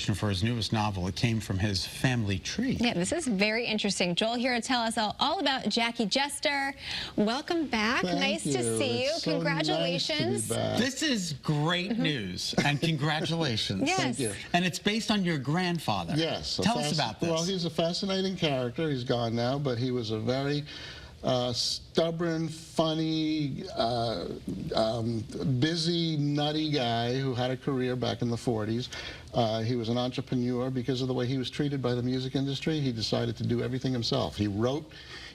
for his newest novel. It came from his family tree. Yeah, this is very interesting. Joel here to tell us all about Jackie Jester. Welcome back. Nice to see you. So Congratulations. nice to be back. This is great news, and congratulations. Yes. Thank you. And it's based on your grandfather. Yes. Tell us about this. Well, he's a fascinating character. He's gone now, but he was a very stubborn, funny, busy, nutty guy who had a career back in the 40s. He was an entrepreneur. Because of the way he was treated by the music industry, he decided to do everything himself. He wrote,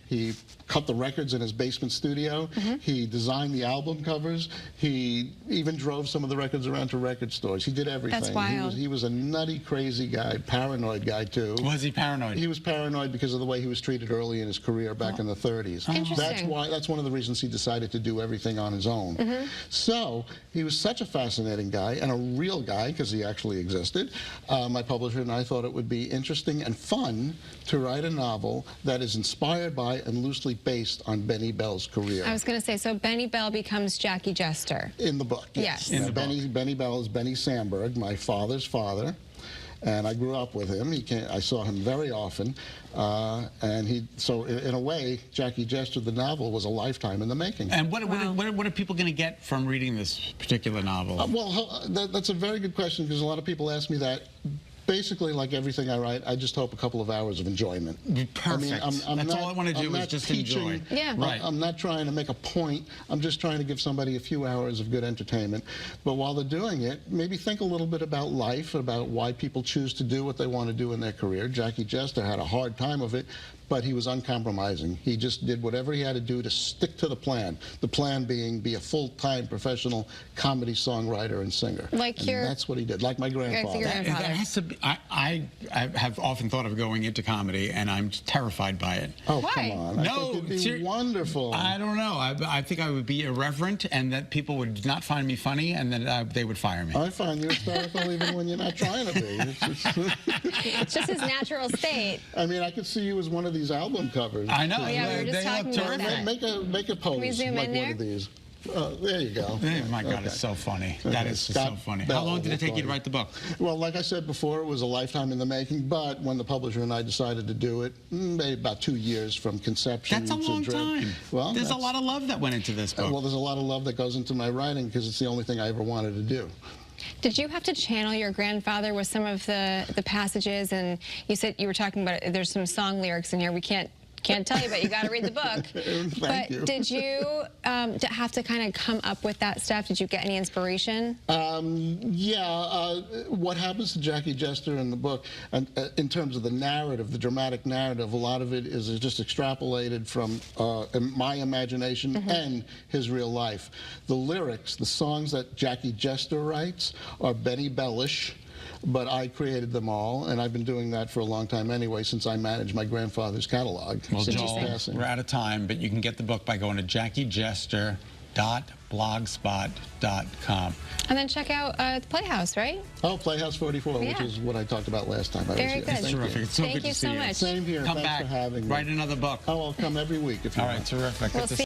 he cut the records in his basement studio, he designed the album covers, he even drove some of the records around to record stores. He did everything. That's wild. He was a nutty, crazy guy, paranoid guy too. Was he paranoid? He was paranoid because of the way he was treated early in his career back in the 30s. Interesting. That's one of the reasons he decided to do everything on his own. So he was such a fascinating guy and a real guy because he actually existed. My publisher and I thought it would be interesting and fun to write a novel that is inspired by and loosely based on Benny Bell's career. I was going to say, so Benny Bell becomes Jackie Jester. In the book, Yes. In the Benny Bell is Benny Samberg, my father's father, and I grew up with him. I saw him very often, so in a way, Jackie Jester, the novel, was a lifetime in the making. And what are people going to get from reading this particular novel? That's a very good question, because a lot of people ask me that. Basically, like everything I write, I just hope a couple of hours of enjoyment. Perfect. I mean, That's all I want to do is just enjoy. Yeah. Right. I'm not trying to make a point. I'm just trying to give somebody a few hours of good entertainment. But while they're doing it, maybe think a little bit about life, about why people choose to do what they want to do in their career. Jackie Jester had a hard time of it, but he was uncompromising. He just did whatever he had to do to stick to the plan. The plan being be a full-time professional comedy songwriter and singer. And that's what he did, like my grandfather. That has to be, I have often thought of going into comedy, and I'm terrified by it. Oh, Why? come on. I think it'd be wonderful. I don't know. I think I would be irreverent, and that people would not find me funny, and then they would fire me. I find you hysterical even when you're not trying to be. It's just his natural state. I mean, I could see you as one of these album covers. I know. Oh, yeah, we were just they talking look about terrific. that. Make a pose Can we zoom like in one there? of these. There you go. Oh my God, it's so funny. That is so funny. How long did it take you to write the book? Well, like I said before, it was a lifetime in the making, but when the publisher and I decided to do it, maybe about 2 years from conception That's a long time. Well, there's a lot of love that went into this book. Well, there's a lot of love that goes into my writing because it's the only thing I ever wanted to do. Did you have to channel your grandfather with some of the passages? And you said you were talking about there's some song lyrics in here. We can't tell you, but you got to read the book. Thank you. Did you have to kind of come up with that stuff? Did you get any inspiration? What happens to Jackie Jester in the book, and in terms of the narrative, the dramatic narrative, a lot of it is just extrapolated from my imagination and his real life. The lyrics, the songs that Jackie Jester writes, are Benny Bellish. But I created them all, and I've been doing that for a long time anyway, since I managed my grandfather's catalog. Well, since Joel, his passing. we're out of time, but you can get the book by going to jackiejester.blogspot.com. And then check out the Playhouse, right? Oh, Playhouse 44, which is what I talked about last time. Very good. It's terrific. It's so Thank good you to see so you. much. Same here. Come Thanks back. for having me. Write another book. Oh, I'll come every week if you want. All right, terrific. We'll see